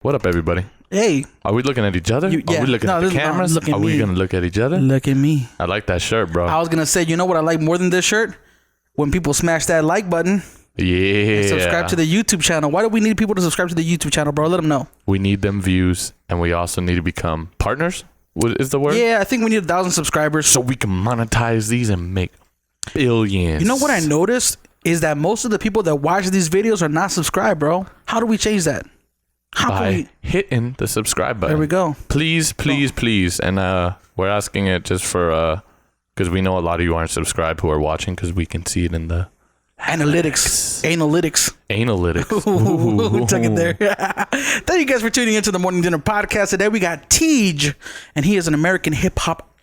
What up, everybody? Hey. Are we looking at each other? Yeah. Are we looking at the cameras? Are we going to look at each other? Look at me. I like that shirt, bro. I was going to say, you know what I like more than this shirt? When people smash that like button. Yeah. And subscribe to the YouTube channel. Why do we need people to subscribe to the YouTube channel, bro? Let them know. We need them views, and we also need to become partners. What is the word? Yeah, I think we need 1,000 subscribers. So we can monetize these and make billions. You know what I noticed? Is that most of the people that watch these videos are not subscribed, bro. How do we change that? By hitting the subscribe button. There we go. Please. And we're asking it just for because we know a lot of you aren't subscribed who are watching, because we can see it in the analytics. Ooh. Took it there. Thank you guys for tuning into the Morning Dinner Podcast. Today we got Teej, and he is an American hip hop.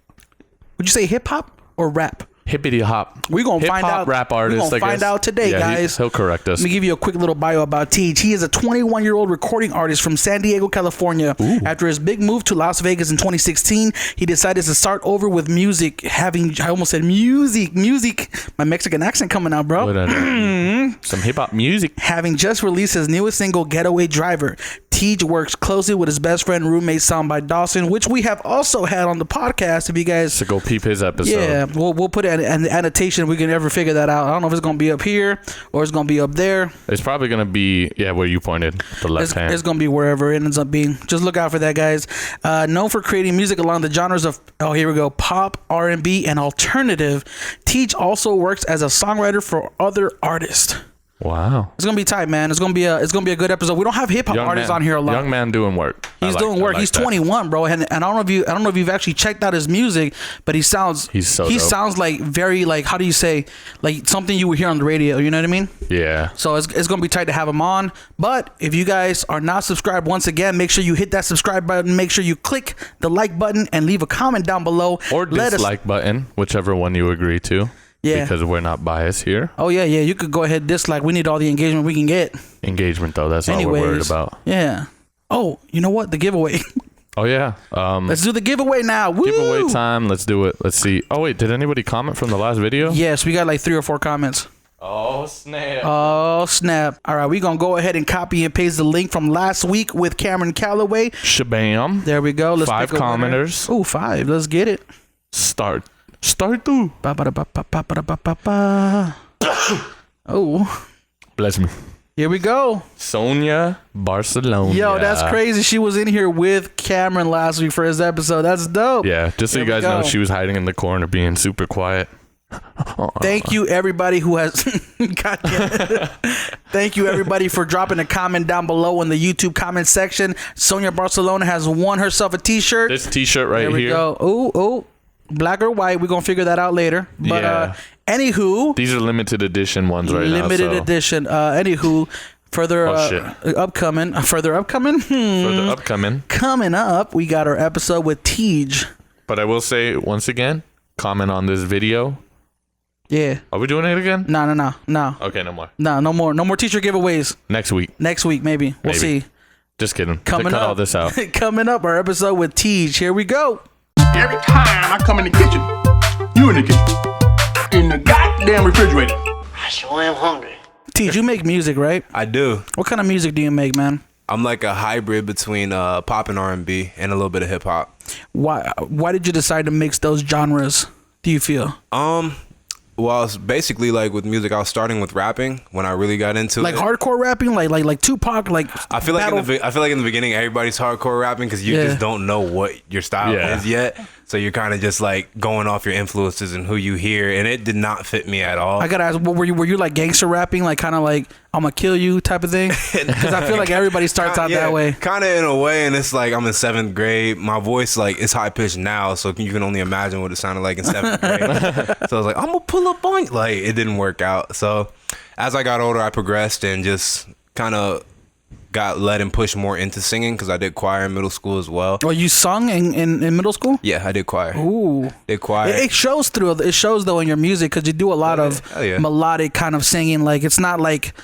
Would you say hip hop or rap? Hippity hop. We're going to find out. Rap artist. We're going to find out today, guys. He'll correct us. Let me give you a quick little bio about Teej. He is a 21-year-old recording artist from San Diego, California. Ooh. After his big move to Las Vegas in 2016, he decided to start over with music. I almost said music. My Mexican accent coming out, bro. Some hip hop music. Having just released his newest single, Getaway Driver, Teej works closely with his best friend, roommate Soundbite Dawson, which we have also had on the podcast. If you guys so go peep his episode. Yeah, we'll put an annotation. We can ever figure that out. I don't know if it's gonna be up here or it's gonna be up there. It's probably gonna be where you pointed, the left hand. It's gonna be wherever it ends up being. Just look out for that, guys. Known for creating music along the genres of pop, R&B, and alternative, Teej also works as a songwriter for other artists. Wow, it's gonna be tight, man. It's gonna be a good episode. We don't have hip hop artists on here a lot. Young man doing work. He's doing work. He's 21, bro, and I don't know if you've actually checked out his music, but he sounds sounds like very like, how do you say, like something you would hear on the radio. You know what I mean? Yeah. So it's gonna be tight to have him on. But if you guys are not subscribed, once again, make sure you hit that subscribe button. Make sure you click the like button and leave a comment down below or dislike button, whichever one you agree to. Yeah. Because we're not biased here. Oh, yeah. You could go ahead and dislike. We need all the engagement we can get. Engagement, though. That's all we're worried about. Yeah. Oh, you know what? The giveaway. Oh, yeah. Let's do the giveaway now. Woo! Giveaway time. Let's do it. Let's see. Oh, wait. Did anybody comment from the last video? Yes. We got like 3 or 4 comments. Oh, snap. All right. We're going to go ahead and copy and paste the link from last week with Cameron Calloway. Shabam. There we go. Let's 5 commenters. Oh, 5. Let's get it. Start to. Oh, bless me. Here we go. Sonia Barcelona. Yo, that's crazy. She was in here with Cameron last week for his episode. That's dope. Yeah, just so you guys know, she was hiding in the corner being super quiet. Thank you, everybody who has Thank you, everybody, for dropping a comment down below in the YouTube comment section. Sonia Barcelona has won herself a t-shirt. This t-shirt right here. There we go. Oh. Black or white, we're gonna figure that out later. But anywho, these are limited edition ones right now. Limited edition. Anywho, further upcoming. Coming up, we got our episode with Teej. But I will say once again, comment on this video. Yeah. Are we doing it again? No. Okay, no more. No more t-shirt giveaways. Next week, maybe. We'll see. Just kidding. Coming cut up, all this out. Coming up, our episode with Teej. Here we go. Every time I come in the kitchen, you in the kitchen, in the goddamn refrigerator. I sure am hungry. Teej, you make music, right? I do. What kind of music do you make, man? I'm like a hybrid between pop and R&B and a little bit of hip hop. Why did you decide to mix those genres, do you feel? Well, it's basically like with music, I was starting with rapping when I really got into like hardcore rapping, like Tupac, like I feel like in the beginning everybody's hardcore rapping because you just don't know what your style is yet. So you're kind of just like going off your influences and who you hear, and it did not fit me at all. I gotta ask, were you like gangster rapping, like kind of like I'm gonna kill you type of thing? Because I feel like everybody starts out that way. Kind of in a way, and it's like I'm in 7th grade. My voice like is high pitched now, so you can only imagine what it sounded like in 7th grade. So I was like, I'm gonna pull up on you. Like it didn't work out. So as I got older, I progressed and just kind of got led and pushed more into singing because I did choir in middle school as well. Oh, you sung in middle school? Yeah, I did choir. Ooh. Did choir. It shows though in your music because you do a lot of melodic kind of singing. Like it's not like,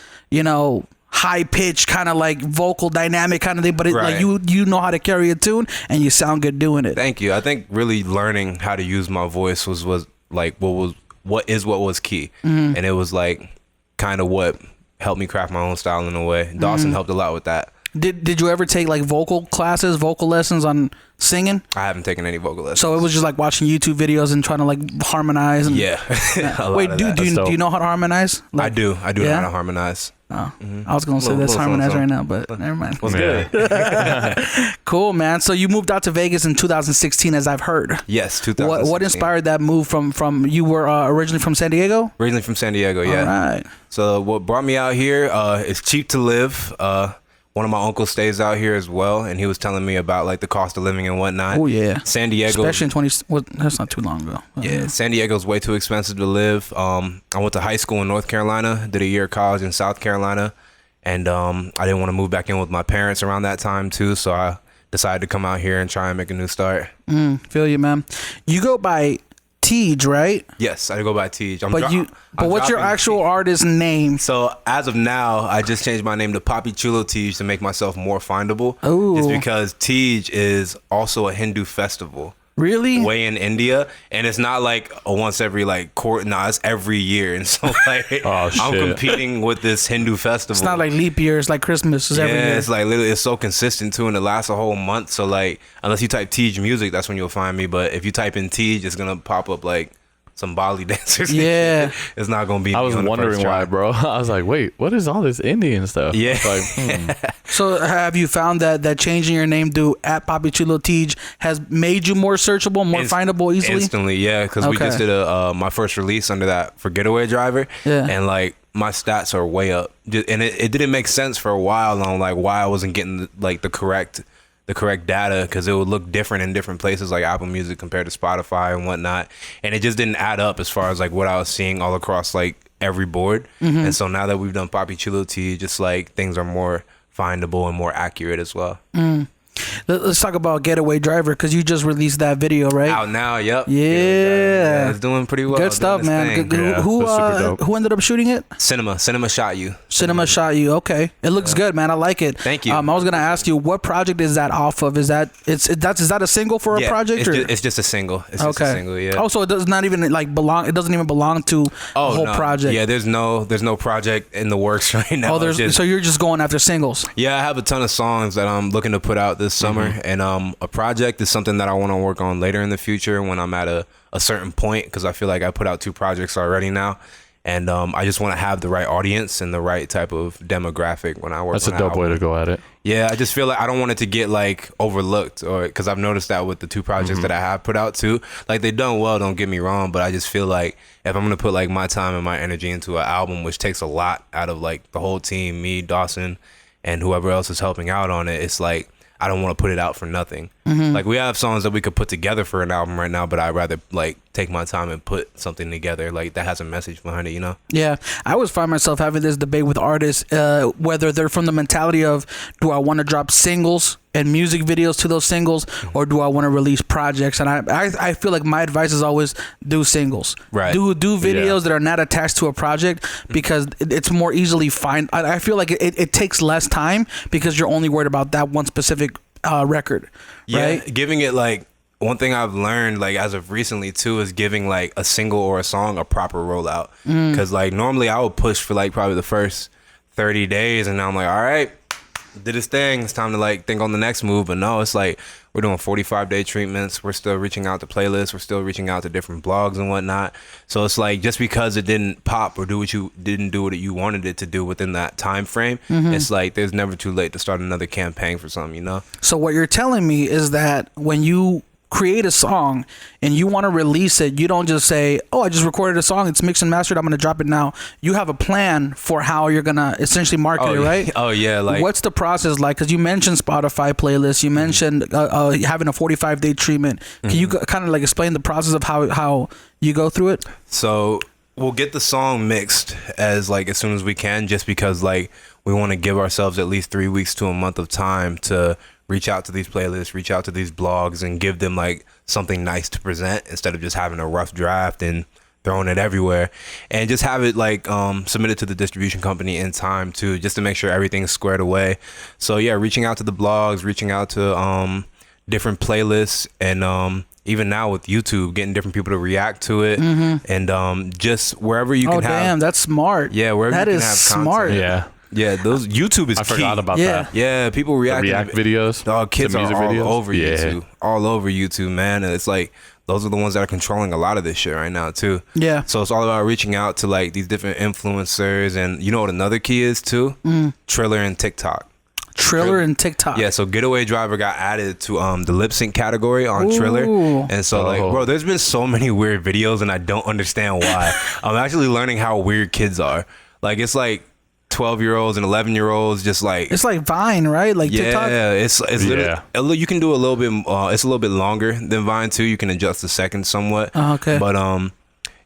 high pitch kind of like vocal dynamic kind of thing, but like you know how to carry a tune and you sound good doing it. Thank you. I think really learning how to use my voice was like what was key. And it was like kind of what helped me craft my own style in a way. Dawson helped a lot with that. Did you ever take like vocal classes, vocal lessons on singing? I haven't taken any vocal lessons. So it was just like watching YouTube videos and trying to like harmonize. And, yeah. Wait, do you know how to harmonize? Like, I do know yeah? how to harmonize. Oh, I was gonna say let's harmonize right now, but never mind. What's good? Cool, man. So you moved out to Vegas in 2016, as I've heard. Yes, 2016. What inspired that move from you were originally from San Diego? Originally from San Diego, yeah. All right. So what brought me out here is cheap to live. One of my uncles stays out here as well, and he was telling me about like the cost of living and whatnot. Oh yeah, San Diego, especially in that's not too long ago. Yeah, San Diego's way too expensive to live. I went to high school in North Carolina, did a year of college in South Carolina, and I didn't want to move back in with my parents around that time too, so I decided to come out here and try and make a new start. Feel you, man. You go by Teej, right? Yes, I go by Teej. But what's your actual artist name? So as of now, I just changed my name to papichuloteej to make myself more findable. Ooh. Just because Teej is also a Hindu festival. Really? Way in India, and it's not like a once every like quarter. Nah, it's every year, and so like I'm competing with this Hindu festival. It's not like leap year. It's like Christmas. It's every year. It's like literally, it's so consistent too, and it lasts a whole month. So like, unless you type Teej music, that's when you'll find me. But if you type in Teej, it's gonna pop up like some Bali dancers. Yeah, it's not gonna be. I was wondering why, bro. I was like, wait, what is all this Indian stuff? Yeah. Like, So have you found that changing your name to @papichuloteej has made you more searchable, more findable easily? Instantly, yeah. Because we just did my first release under that for Getaway Driver, and like my stats are way up. And it didn't make sense for a while on like why I wasn't getting like the correct data, because it would look different in different places like Apple Music compared to Spotify and whatnot, and it just didn't add up as far as like what I was seeing all across like every board. And so now that we've done papichuloteej, just like things are more findable and more accurate as well. Let's talk about Getaway Driver, because you just released that video, right? Out now, yep. Yeah, it's doing pretty well. Good stuff, man. Who ended up shooting it? Cinema shot you. Cinema shot you. Okay, it looks good, man. I like it. Thank you. I was gonna ask you, what project is that off of? Is that a single for a project? It's just a single. It's just a single. Yeah. Oh, so it does not even like belong. It doesn't even belong to a whole project. Yeah, there's no project in the works right now. So you're just going after singles. Yeah, I have a ton of songs that I'm looking to put out this summer, and a project is something that I want to work on later in the future when I'm at a certain point, because I feel like I put out 2 projects already now, and I just want to have the right audience and the right type of demographic when I work. That's a dope way to go at it. Yeah, I just feel like I don't want it to get like overlooked, or because I've noticed that with the 2 projects that I have put out too. Like they've done well, don't get me wrong, but I just feel like if I'm gonna put like my time and my energy into an album, which takes a lot out of like the whole team, me, Dawson, and whoever else is helping out on it, it's like I don't want to put it out for nothing. Like we have songs that we could put together for an album right now, but I'd rather like take my time and put something together like that has a message behind it, you know? Yeah, I always find myself having this debate with artists, whether they're from the mentality of, do I want to drop singles and music videos to those singles, or do I want to release projects? And I feel like my advice is always do singles. Right. Do videos that are not attached to a project, because it's more easily find. I feel like it takes less time because you're only worried about that one specific record. Yeah, right? Giving it like, one thing I've learned like as of recently too is giving like a single or a song a proper rollout, because like normally I would push for like probably the first 30 days, and now I'm like, all right, did his thing, it's time to like think on the next move. But no, it's like we're doing 45-day treatments, we're still reaching out to playlists, we're still reaching out to different blogs and whatnot. So it's like, just because it didn't pop or didn't do what you wanted it to do within that time frame, it's like there's never too late to start another campaign for something, you know? So what you're telling me is that when you create a song and you want to release it, you don't just say, oh, I just recorded a song, it's mixed and mastered, I'm going to drop it now. You have a plan for how you're going to essentially market it, right? Oh, yeah. Like, what's the process like? Because you mentioned Spotify playlists, you mentioned having a 45-day treatment. Can you kind of like explain the process of how you go through it? So we'll get the song mixed as soon as we can, just because like we want to give ourselves at least 3 weeks to a month of time to reach out to these playlists, reach out to these blogs, and give them like something nice to present, instead of just having a rough draft and throwing it everywhere, and just have it like submitted to the distribution company in time too, just to make sure everything's squared away. So yeah, reaching out to the blogs, reaching out to different playlists, and even now with YouTube, getting different people to react to it, and just wherever you can have. Oh damn, that's smart. Yeah, wherever that you can is have smart. content. Yeah. Yeah, those YouTube is I key. forgot about Yeah. that. Yeah, people The react videos. Oh, kids the are music all videos. over Yeah. YouTube. All over YouTube, man. And it's like those are the ones that are controlling a lot of this shit right now too. Yeah. So it's all about reaching out to like these different influencers, and you know what another key is too? Triller and TikTok. Triller and TikTok. Yeah, so Getaway Driver got added to the lip sync category on Triller. And so like, bro, there's been so many weird videos and I don't understand why. I'm actually learning how weird kids are. Like it's like 12-year-olds and 11-year-olds just like It's like Vine, right? Like TikTok. yeah, it's literally, you can do a little bit it's a little bit longer than Vine too. You can adjust the seconds somewhat. Oh, okay. But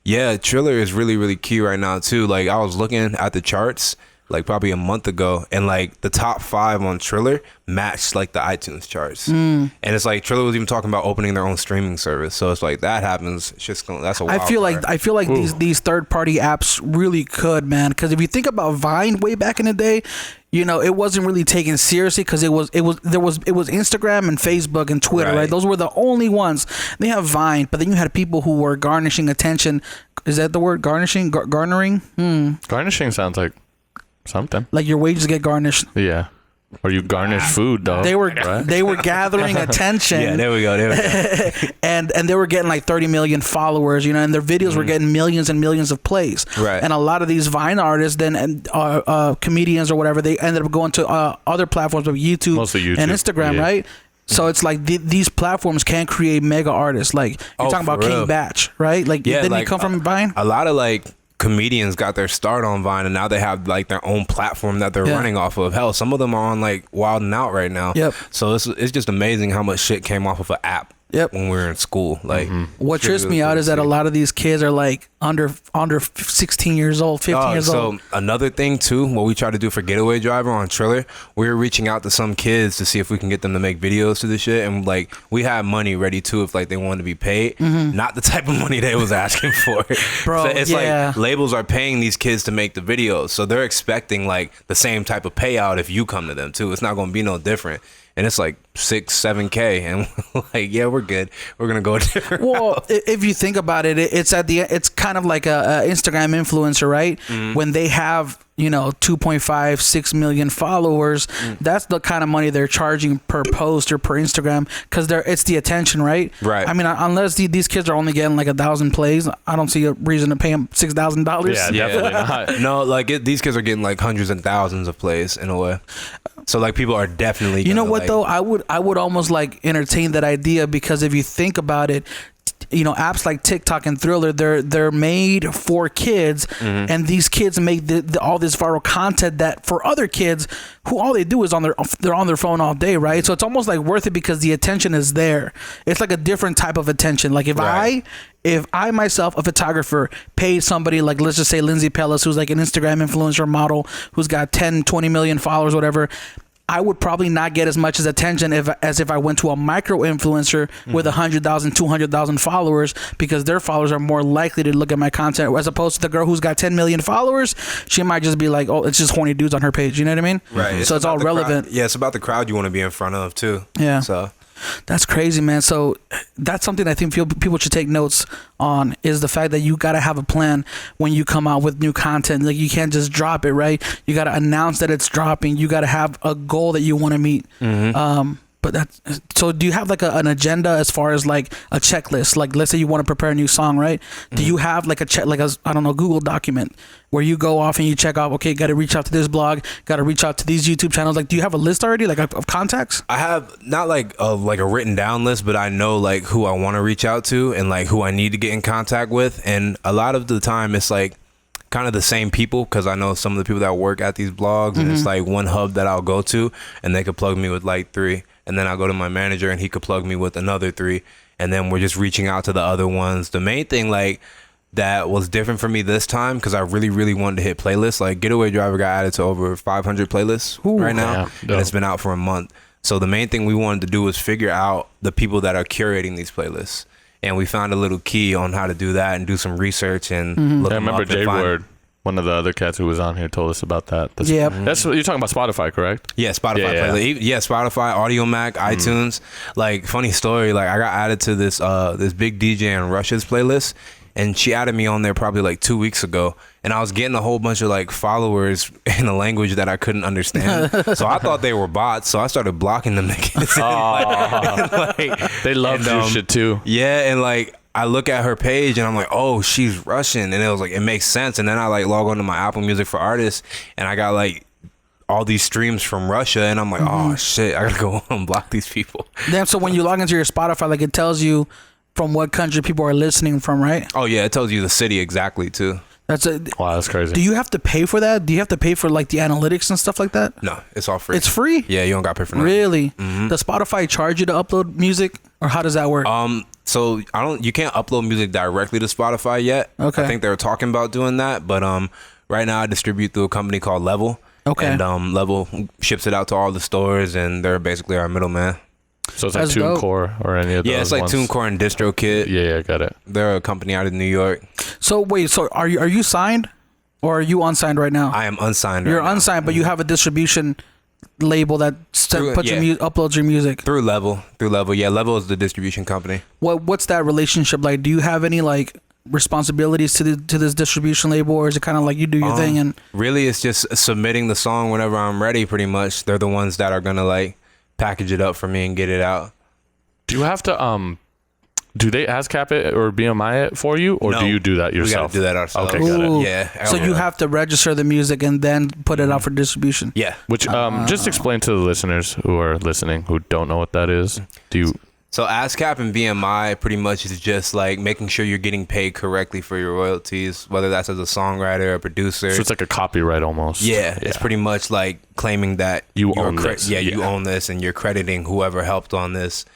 yeah, Triller is really, really key right now too. Like I was looking at the charts like probably a month ago, and like the top 5 on Triller matched like the iTunes charts. And it's like Triller was even talking about opening their own streaming service. So it's like that happens, it's just that's a wild I feel like Ooh. these third party apps really could, man. Because if you think about Vine way back in the day, you know, it wasn't really taken seriously because it was Instagram and Facebook and Twitter, right? Those were the only ones. They have Vine, but then you had people who were garnishing attention. Is that the word? Garnishing? Garnering? Garnishing sounds like something. Like your wages get garnished. Yeah. Or you garnish food, though. They were gathering attention. Yeah, there we go. and they were getting like 30 million followers, you know, and their videos were getting millions and millions of plays. Right. And a lot of these Vine artists then comedians or whatever, they ended up going to other platforms like YouTube, Mostly YouTube and Instagram, right? So it's like these platforms can create mega artists. Like you're talking about King Batch, right? Like didn't he come from Vine? A lot of like comedians got their start on Vine, and now they have like their own platform that they're running off of. Hell, some of them are on like Wild 'N Out right now. Yep. So it's just amazing how much shit came off of an app. Yep. When we were in school, like What trips me out is that a lot of these kids are like under 16 years old, 15 years old. So another thing too, what we try to do for Getaway Driver on Triller, we were reaching out to some kids to see if we can get them to make videos to the shit, and like we had money ready too if like they wanted to be paid. Not the type of money they was asking for. Bro, so it's yeah. like labels are paying these kids to make the videos, so they're expecting like the same type of payout if you come to them too. It's not going to be no different. And it's like 6-7K, and like, yeah, we're good. We're gonna go a different route. If you think about it, it's kind of like a Instagram influencer, right? When they have 2.5-6 million followers, that's the kind of money they're charging per post or per Instagram because it's the attention, right? Right. I mean, unless these kids are only getting like 1,000 plays, I don't see a reason to pay them $6,000. Yeah, definitely not. No, like these kids are getting like hundreds and thousands of plays in a way. So like people are definitely. You know what though? I would almost like entertain that idea because if you think about it, apps like TikTok and Thriller, they're made for kids, and these kids make all this viral content that for other kids who all they do is they're on their phone all day, right? So it's almost like worth it because the attention is there. It's like a different type of attention. Like if I myself, a photographer, paid somebody like, let's just say Lindsay Pellis, who's like an Instagram influencer model, who's got 10-20 million followers, whatever, I would probably not get as much as attention as if I went to a micro influencer with 100,000, 200,000 followers, because their followers are more likely to look at my content, as opposed to the girl who's got 10 million followers. She might just be like, oh, it's just horny dudes on her page. You know what I mean? Right. So it's all relevant. Yeah, it's about the crowd you want to be in front of too. Yeah. So that's crazy, man. So that's something I think people should take notes on, is the fact that you got to have a plan when you come out with new content. Like you can't just drop it, right? You got to announce that it's dropping. You got to have a goal that you want to meet. But so do you have like an agenda as far as like a checklist? Like let's say you want to prepare a new song, right? Do you have like I don't know, Google document where you go off and you check off, okay, got to reach out to this blog, got to reach out to these YouTube channels? Like, do you have a list already, like of contacts? I have not like a written down list, but I know like who I want to reach out to and like who I need to get in contact with. And a lot of the time it's like kind of the same people, because I know some of the people that work at these blogs, and it's like one hub that I'll go to and they could plug me with like 3. And then I'll go to my manager and he could plug me with another 3. And then we're just reaching out to the other ones. The main thing like that was different for me this time, because I really, really wanted to hit playlists. Like Getaway Driver got added to over 500 playlists right now. Yeah, and it's been out for a month. So the main thing we wanted to do was figure out the people that are curating these playlists. And we found a little key on how to do that and do some research and look I them remember up and find. J-Word, one of the other cats who was on here, told us about that. Yeah. That's what you're talking about, Spotify, correct? Yeah, Spotify. Yeah. Playlist. Yeah, Spotify, Audio Mac, iTunes. Like, funny story. Like, I got added to this big DJ in Russia's playlist, and she added me on there probably like 2 weeks ago, and I was getting a whole bunch of like followers in a language that I couldn't understand. So I thought they were bots, so I started blocking them. They love your shit too. Yeah, and like I look at her page and I'm like, oh, she's Russian, and it was like, it makes sense. And then I like log on to my Apple Music for Artists, and I got like all these streams from Russia, and I'm like, oh shit, I gotta go unblock these people. Damn. So when you log into your Spotify, like it tells you from what country people are listening from, right? Oh yeah, it tells you the city exactly too. Wow, that's crazy. Do you have to pay for that? Do you have to pay for like the analytics and stuff like that? No, it's all free. It's free? Yeah, you don't got to pay for nothing. Really? Does Spotify charge you to upload music, or how does that work? So you can't upload music directly to Spotify yet. Okay. I think they were talking about doing that, but right now I distribute through a company called Level. Okay. And Level ships it out to all the stores, and they're basically our middleman. So it's like That's dope. TuneCore or any of those. Yeah, it's like ones? TuneCore and DistroKid. Yeah, got it. They're a company out of New York. So wait, so are you signed, or are you unsigned right now? I am unsigned. You're right now. unsigned, but you have a distribution label that uploads your music. Through Level. Yeah, Level is the distribution company. What's that relationship like? Do you have any like responsibilities to this distribution label, or is it kind of like you do your thing and really it's just submitting the song whenever I'm ready? Pretty much, they're the ones that are gonna like package it up for me and get it out. Do you have to do they ASCAP it or BMI it for you, or No, do you do that yourself? We gotta do that ourselves. Okay, got it. Ooh. Yeah. So you have to register the music and then put it out for distribution. Yeah. Which just explain to the listeners who are listening who don't know what that is. Do you? So ASCAP and BMI pretty much is just like making sure you're getting paid correctly for your royalties, whether that's as a songwriter or producer. So it's like a copyright almost. Yeah, it's pretty much like claiming that You you're own this. Yeah, you Yeah. own this, and you're crediting whoever helped on this,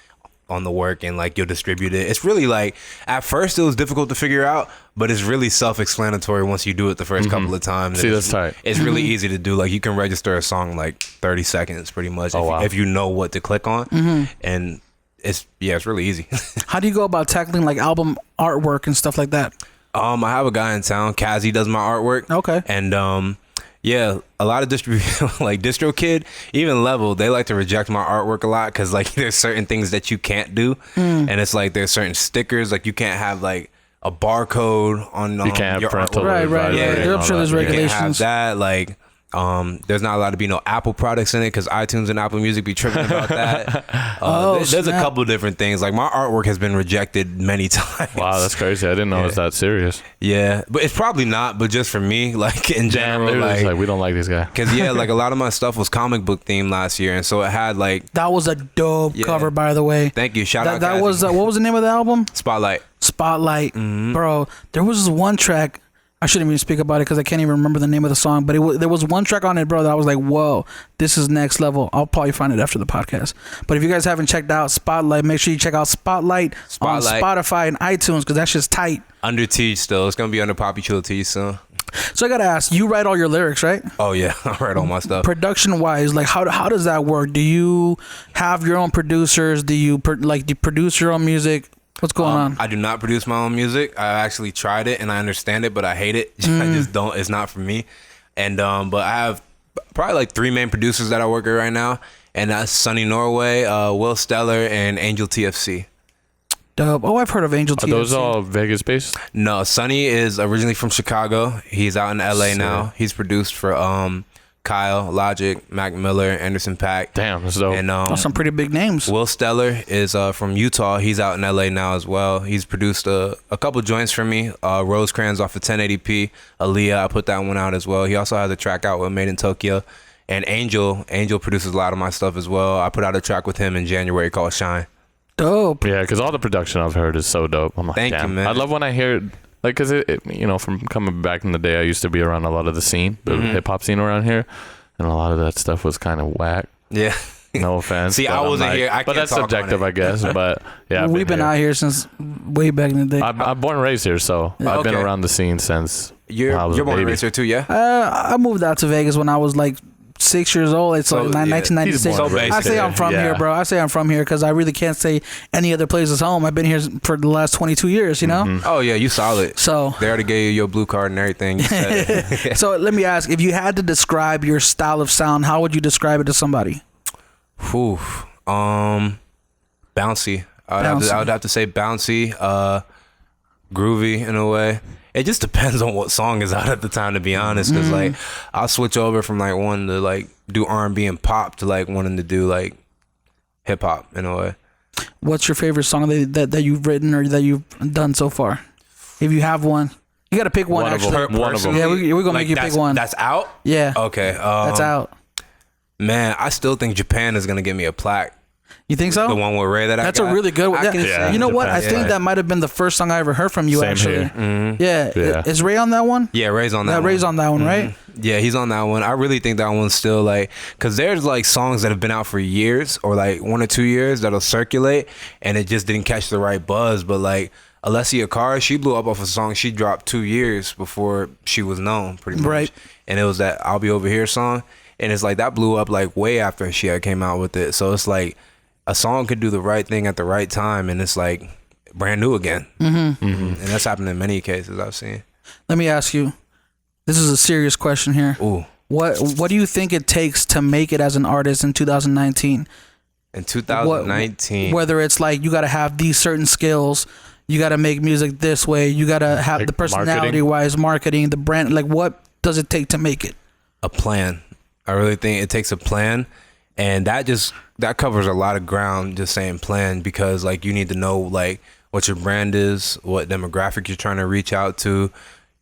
on the work, and like you'll distribute it. It's really like, at first it was difficult to figure out, but it's really self-explanatory once you do it the first couple of times. See, that's tight. It's really easy to do. Like you can register a song in like 30 seconds pretty much if you know what to click on. And it's really easy. How do you go about tackling like album artwork and stuff like that? I have a guy in town, Kazi, does my artwork. Okay. And yeah, a lot of distribution, like DistroKid, even Level, they like to reject my artwork a lot because like there's certain things that you can't do, and it's like there's certain stickers, like you can't have like a barcode on You can't have your parental Right, right, advisory right. and They're all sure there's that. You can't have regulations. that. Like there's not allowed to be no Apple products in it because iTunes and Apple Music be tripping about that. There's a snap. couple different things. Like my artwork has been rejected many times. Wow, that's crazy. I didn't know it was that serious. Yeah, but it's probably not. But just for me, like in Damn, general, they were just like like, we don't like this guy. because like a lot of my stuff was comic book themed last year, and so it had like. That was a dope Yeah. cover, by the way. Thank you. Shout out. That Kazi. was what was the name of the album? Spotlight. Spotlight, bro. There was this one track. I shouldn't even speak about it because I can't even remember the name of the song. But there was one track on it, bro, that I was like, whoa, this is next level. I'll probably find it after the podcast. But if you guys haven't checked out Spotlight, make sure you check out Spotlight on Spotify and iTunes because that shit's tight. Under Teej still. It's gonna be under papichuloteej soon. So I gotta ask, you write all your lyrics, right? Oh yeah, I write all my stuff. Production wise, like how does that work? Do you have your own producers? Do you produce your own music? What's going on? I do not produce my own music. I actually tried it and I understand it, but I hate it. I just don't. It's not for me. And but I have probably like 3 main producers that I work with right now, and that's Sunny Norway, Will Stellar, and Angel TFC. Dope. Oh, I've heard of Angel Are TFC. those all Vegas based? No, Sunny is originally from Chicago. He's out in LA now. He's produced for Kyle, Logic, Mac Miller, Anderson .Paak. Damn, that's dope. And Those some pretty big names. Will Stellar is from Utah. He's out in LA now as well. He's produced a couple joints for me. Rosecrans off of 1080p. Aaliyah, I put that one out as well. He also has a track out with Made in Tokyo. And Angel produces a lot of my stuff as well. I put out a track with him in January called Shine. Dope. Yeah, because all the production I've heard is so dope. I'm like, Thank you, damn. man. I love when I hear it, like, because it, from coming back in the day, I used to be around a lot of the scene, the hip hop scene around here, and a lot of that stuff was kind of whack. Yeah. No offense. See, but I I'm wasn't like, here. I but can't that's talk on subjective, it. I guess. But yeah, We've been out here since way back in the day. I'm born and raised here, so I've been Okay. around the scene since You're when I was a born and baby. raised here too, yeah? I moved out to Vegas when I was like 6 years old. It's So, like yeah, 1996. he's born and raised I say here. I'm from Yeah. here, bro. I say I'm from here because I really can't say any other place is home. I've been here for the last 22 years, you know? Oh, yeah, you solid. So They already gave you your blue card and everything. You said. so let me ask, if you had to describe your style of sound, how would you describe it to somebody? Whew. Bouncy. I would have to say bouncy. groovy in a way. It just depends on what song is out at the time, to be honest. Because like I'll switch over from like wanting to like do R&B and pop to like wanting to do like hip hop in a way. What's your favorite song that you've written or that you've done so far? If you have one, you got to pick one. One of them. Yeah, we're gonna make you pick one. That's out. Yeah. Okay. That's out. Man, I still think Japan is gonna give me a plaque. You think so? The one with Ray that I got. That's a really good one. Yeah, you know what? Japan's I think that might have been the first song I ever heard from you. Same actually. here. Mm-hmm. Yeah. Is Ray on that one? Yeah, Ray's on that one. Ray's on that one, right? Yeah, he's on that one. I really think that one's still like, because there's like songs that have been out for years or like 1 or 2 years that'll circulate and it just didn't catch the right buzz. But like Alessia Cara, she blew up off a song she dropped 2 years before she was known, pretty much. Right. And it was that I'll Be Over Here song. And it's like that blew up like way after she had came out with it. So it's like a song could do the right thing at the right time and it's like brand new again. And that's happened in many cases I've seen. Let me ask you. This is a serious question here. Ooh. What do you think it takes to make it as an artist in 2019? In 2019. Whether it's like you got to have these certain skills, you got to make music this way, you got to have like the personality-wise marketing, the brand. Like, what does it take to make it? A plan. I really think it takes a plan, and that covers a lot of ground. Just saying plan, because like you need to know like what your brand is, what demographic you're trying to reach out to.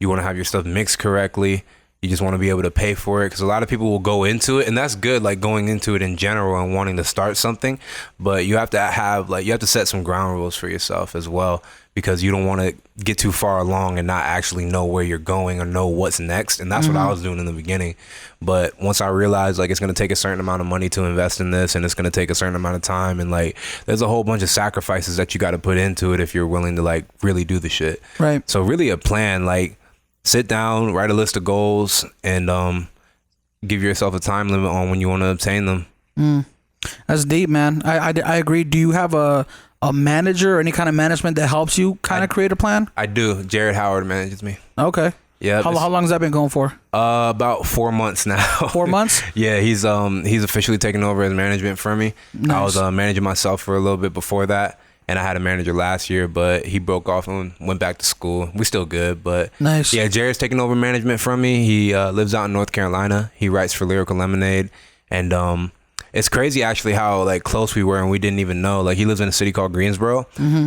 You want to have your stuff mixed correctly. You just want to be able to pay for it, because a lot of people will go into it, and that's good, like going into it in general and wanting to start something. But you have to set some ground rules for yourself as well, because you don't want to get too far along and not actually know where you're going or know what's next. And that's what I was doing in the beginning. But once I realized like it's going to take a certain amount of money to invest in this, and it's going to take a certain amount of time, and like there's a whole bunch of sacrifices that you got to put into it if you're willing to like really do the shit. Right. So really a plan, like sit down, write a list of goals, and give yourself a time limit on when you want to obtain them. That's deep, man. I agree. Do you have a manager or any kind of management that helps you kind of create a plan? I do. Jared Howard manages me. Okay. Yeah. How long has that been going for? About 4 months now. 4 months? Yeah, he's officially taken over as management for me. Nice. I was managing myself for a little bit before that, and I had a manager last year, but he broke off and went back to school. We still good, but nice. Yeah, Jared's taking over management from me. He lives out in North Carolina. He writes for Lyrical Lemonade, and it's crazy actually how like close we were and we didn't even know. Like he lives in a city called Greensboro.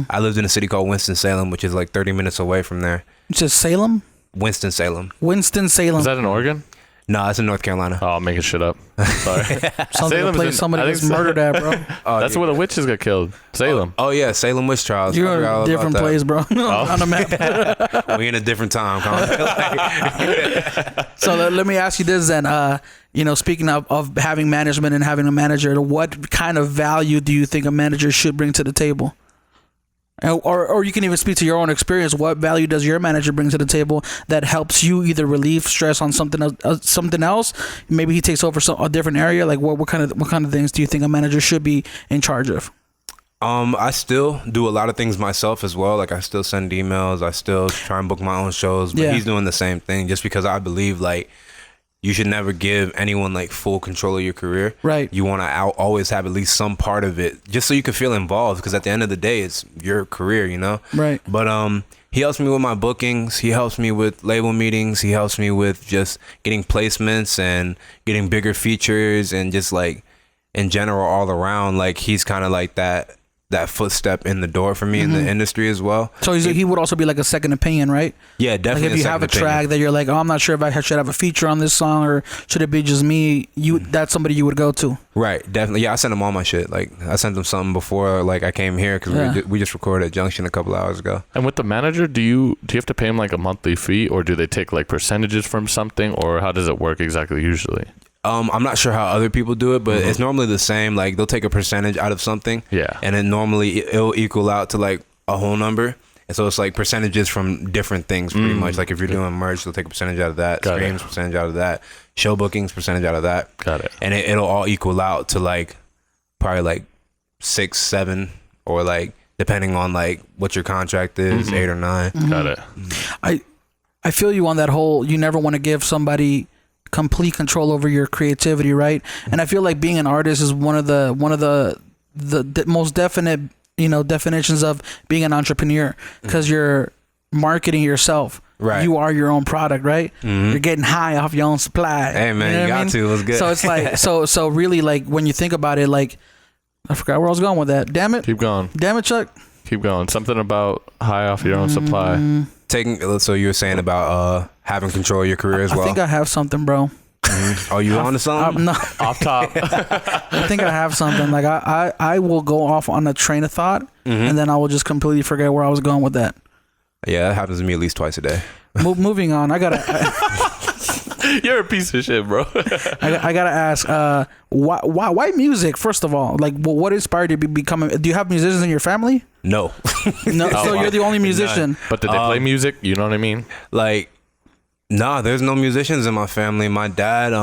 I lived in a city called Winston-Salem, which is like 30 minutes away from there. It's just Salem? Winston-Salem. Winston-Salem. Is that in Oregon? No, it's in North Carolina. Oh, I'm making shit up. Sorry. Sounds like a Salem's place somebody gets murdered at, bro. That's where the witches got killed. Salem. Oh yeah, Salem witch trials. You're in a different place, bro. On the map. We in a different time. So let me ask you this then. Speaking of having management and having a manager, what kind of value do you think a manager should bring to the table? Or you can even speak to your own experience. What value does your manager bring to the table that helps you either relieve stress on something else? Maybe he takes over a different area. Like what kind of things do you think a manager should be in charge of? I still do a lot of things myself as well. Like I still send emails. I still try and book my own shows. But he's doing the same thing, just because I believe like you should never give anyone like full control of your career. Right. You want to always have at least some part of it, just so you can feel involved, because at the end of the day, it's your career, you know? Right. But he helps me with my bookings. He helps me with label meetings. He helps me with just getting placements and getting bigger features, and just like in general all around. Like he's kind of like that footstep in the door for me in the industry as well. So he would also be like a second opinion, right? Yeah, definitely. Like if you have a track that you're like, oh, I'm not sure if I should have a feature on this song, or should it be just me, that's somebody you would go to. Right, definitely. Yeah, I sent him all my shit. Like I sent him something before like I came here, because we just recorded at Junction a couple hours ago. And with the manager, do you have to pay him like a monthly fee, or do they take like percentages from something, or how does it work exactly usually? I'm not sure how other people do it, but it's normally the same. Like they'll take a percentage out of something, and then normally it'll equal out to like a whole number. And so it's like percentages from different things, pretty much. Like if you're doing merch, they'll take a percentage out of that. Streams, percentage out of that. Show bookings, percentage out of that. Got it. And it'll all equal out to like probably like 6, 7, or like depending on like what your contract is, 8 or 9. Got it. I feel you on that whole. You never want to give somebody complete control over your creativity, right? And I feel like being an artist is one of the most definite definitions of being an entrepreneur, because you're marketing yourself. Right. You are your own product, right? You're getting high off your own supply. Hey man, you got to. Let's get. So it's like so really like when you think about it, like I forgot where I was going with that. Damn it. Keep going. Damn it, Chuck. Keep going. Something about high off your own supply. So you were saying about having control of your career as well. I think I have something, bro. Oh, you on to something? No, Off top. I think I have something. Like I will go off on a train of thought, and then I will just completely forget where I was going with that. Yeah, that happens to me at least twice a day. Moving on, I gotta. You're a piece of shit, bro. I gotta ask, why music? First of all, like, what inspired you to become? Do you have musicians in your family? No. No, so you're the only musician. But did they play music? You know what I mean? Like, nah, there's no musicians in my family. My dad,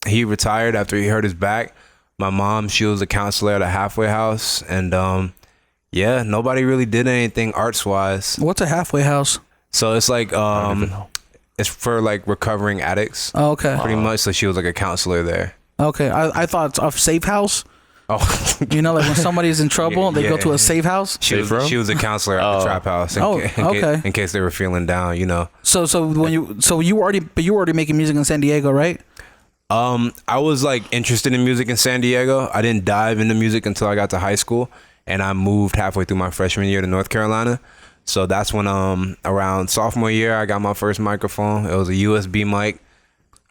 he retired after he hurt his back. My mom, she was a counselor at a halfway house, and yeah, nobody really did anything arts wise. What's a halfway house? So it's like it's for like recovering addicts. Oh, okay. Pretty much. So she was like a counselor there. Okay, I thought of safe house. Oh, You know, like when somebody's in trouble, they go Yeah. to a safe house. she was a counselor at the trap house. Okay. In case they were feeling down, you know. So when you were already making music in San Diego, right? I was like interested in music in San Diego. I didn't dive into music until I got to high school, and I moved halfway through my freshman year to North Carolina. So that's when around sophomore year I got my first microphone. It was a USB mic.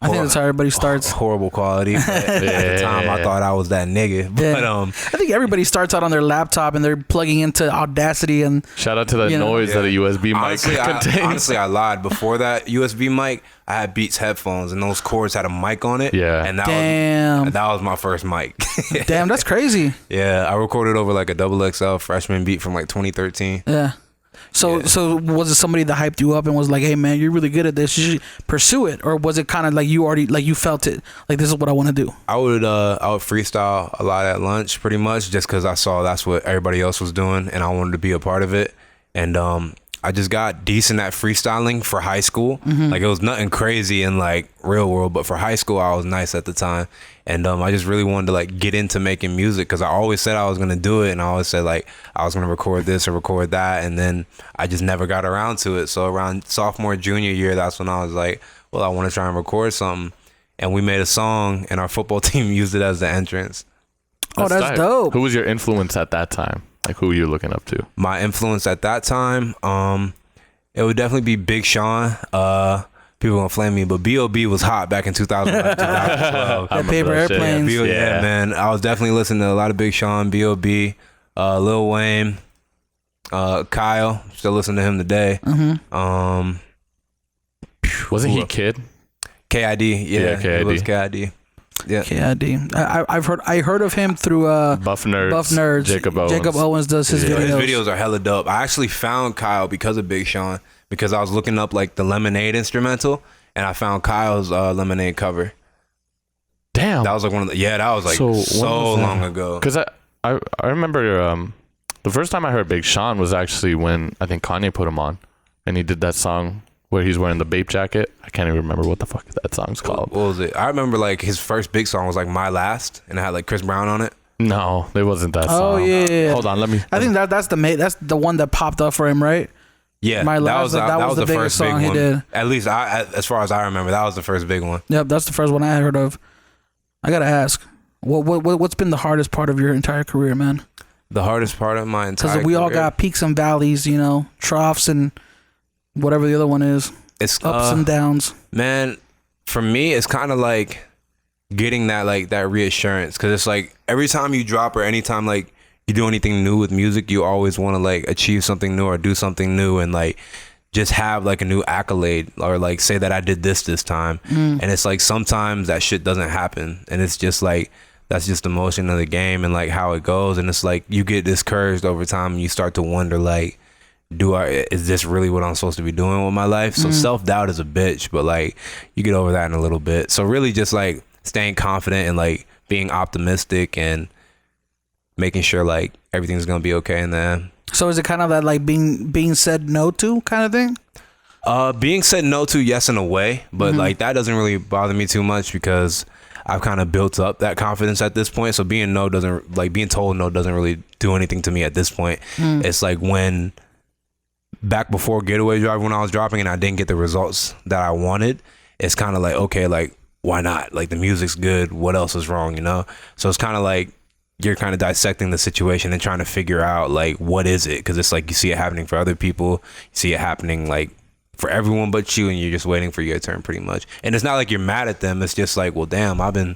I think that's how everybody starts. Horrible quality. But at the time I thought I was that nigga. But I think everybody starts out on their laptop and they're plugging into Audacity and Shout out to the noise that a USB mic contains. honestly, I lied. Before that USB mic, I had Beats headphones, and those cords had a mic on it. Yeah. and Damn. that was my first mic. Damn, that's crazy. Yeah, I recorded over like a XXL freshman beat from like 2013. Yeah. So was it somebody that hyped you up and was like, "Hey man, you're really good at this. You should pursue it," or was it kind of like you felt it, like this is what I want to do? I would freestyle a lot at lunch, pretty much, just because I saw that's what everybody else was doing, and I wanted to be a part of it. And I just got decent at freestyling for high school. Like it was nothing crazy in like real world, but for high school I was nice at the time. And I just really wanted to like get into making music because I always said I was gonna do it, and I always said like I was gonna record this or record that, and then I just never got around to it. So around sophomore, junior year, that's when I was like, well, I want to try and record something. And we made a song, and our football team used it as the entrance. That's tight. dope. Who was your influence at that time? Like, who were you looking up to? My influence at that time, it would definitely be Big Sean. People gonna flame me, but B.O.B. was hot back in 2011, 2012. That paper airplanes. Yeah, man. I was definitely listening to a lot of Big Sean, B.O.B., Lil Wayne, Kyle. Still listen to him today. Wasn't he Kid? K.I.D. Yeah, K.I.D. It was K.I.D. Yeah. KID. I heard of him through Buff Nerds. Jacob Owens does his videos. His videos are hella dope. I actually found Kyle because of Big Sean, because I was looking up like the Lemonade instrumental, and I found Kyle's Lemonade cover. Damn. That was like one of the that was like so long ago. Because I remember the first time I heard Big Sean was actually when I think Kanye put him on, and he did that song where he's wearing the Bape jacket. I can't even remember what the fuck that song's called. What was it? I remember like his first big song was like My Last, and it had like Chris Brown on it. No, it wasn't that song. Oh yeah. Hold on, let me. I think that's the one that popped up for him, right? Yeah, My Last, that was the biggest song he did. At least as far as I remember, that was the first big one. Yep, that's the first one I heard of. I gotta ask, what's been the hardest part of your entire career, man? The hardest part of my entire career? Because we all got peaks and valleys, you know, troughs and whatever the other one is. It's ups and downs. Man, for me, it's kind of like getting that reassurance, because it's like every time you drop or anytime like you do anything new with music, you always want to like achieve something new or do something new and like just have like a new accolade or like say that I did this time. And it's like sometimes that shit doesn't happen, and it's just like that's just the motion of the game and like how it goes. And it's like you get discouraged over time and you start to wonder like, is this really what I'm supposed to be doing with my life? So self-doubt is a bitch, but like you get over that in a little bit. So really just like staying confident and like being optimistic and making sure like everything's gonna be okay in the end. So is it kind of that like being said no to kind of thing? Being said no to, yes, in a way, but like that doesn't really bother me too much because I've kind of built up that confidence at this point. So being told no doesn't really do anything to me at this point. It's like when back before Getaway Driver when I was dropping and I didn't get the results that I wanted, it's kind of like, okay, like, why not? Like, the music's good. What else is wrong, you know? So it's kind of like you're kind of dissecting the situation and trying to figure out, like, what is it? Because it's like you see it happening for other people. You see it happening, like, for everyone but you, and you're just waiting for your turn pretty much. And it's not like you're mad at them. It's just like, well, damn, I've been